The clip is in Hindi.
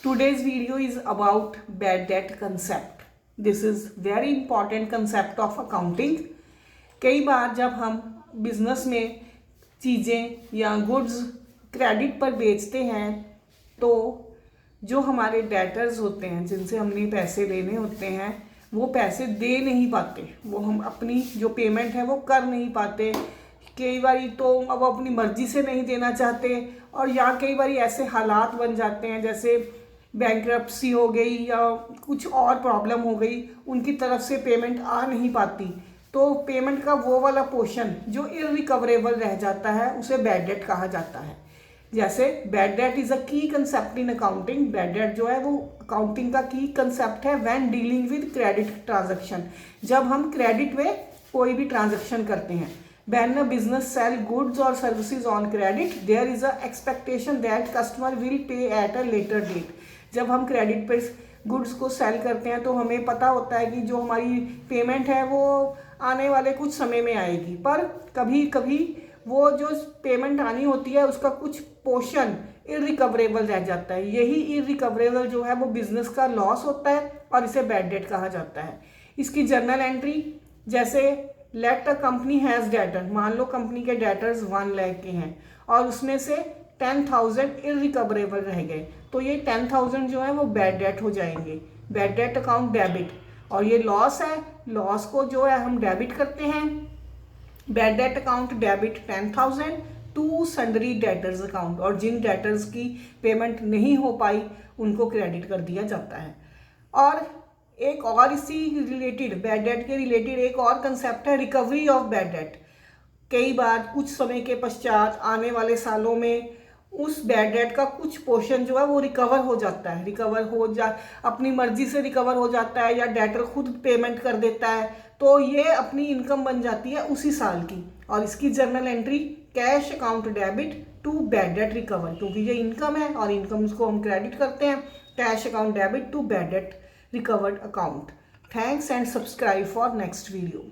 Today's video is about bad debt concept. This is very important concept of accounting. कई बार जब हम बिजनेस में चीज़ें या गुड्स क्रेडिट पर बेचते हैं तो जो हमारे डेटर्स होते हैं जिनसे हमने पैसे लेने होते हैं वो पैसे दे नहीं पाते, वो हम अपनी जो पेमेंट है वो कर नहीं पाते। कई बार तो अब अपनी मर्जी से नहीं देना चाहते और या कई बार ऐसे हालात बन जाते हैं जैसे बैंक्रप्सी हो गई या कुछ और प्रॉब्लम हो गई, उनकी तरफ से पेमेंट आ नहीं पाती, तो पेमेंट का वो वाला पोर्शन जो इररिकवरेबल रह जाता है उसे बैड डेट कहा जाता है। जैसे बैड डेट इज़ अ की concept in accounting. Bad debt जो है वो अकाउंटिंग का की कंसेप्ट है when dealing with credit transaction, जब हम क्रेडिट में कोई भी ट्रांजैक्शन करते हैं। When a business sell goods or services on credit, there is a expectation that customer will pay at a later date. जब हम क्रेडिट पर गुड्स को सेल करते हैं तो हमें पता होता है कि जो हमारी पेमेंट है वो आने वाले कुछ समय में आएगी, पर कभी कभी वो जो पेमेंट आनी होती है उसका कुछ पोर्शन इररिकवरेबल रह जाता है। यही इररिकवरेबल जो है वो बिजनेस का लॉस होता है और इसे बैड डेट कहा जाता है। इसकी जर्नल एंट्री जैसे let a company has debtor, मान लो कंपनी के डेटर्स 1 लाख के हैं और उसमें से 10,000 इररिकवरेबल रह गए, तो ये 10,000 जो है वो बैड डेट हो जाएंगे, बैड डेट अकाउंट डेबिट। और ये लॉस है, लॉस को जो है हम डेबिट करते हैं, bad debt account debit 10,000 to sundry debtors account, और जिन डेटर्स की पेमेंट नहीं हो पाई उनको क्रेडिट कर दिया जाता है। और एक और इसी रिलेटेड बैड डेट के रिलेटेड एक और कंसेप्ट है रिकवरी ऑफ बैड डेट। कई बार कुछ समय के पश्चात आने वाले सालों में उस बैड डेट का कुछ पोर्शन जो है वो रिकवर हो जाता है, अपनी मर्जी से रिकवर हो जाता है या डेटर खुद पेमेंट कर देता है, तो ये अपनी इनकम बन जाती है उसी साल की। और इसकी journal entry cash account debit to bad debt recover, क्योंकि ये इनकम है और इनकम को हम क्रेडिट करते हैं, cash account debit to bad debt recovered account. Thanks and subscribe for next video.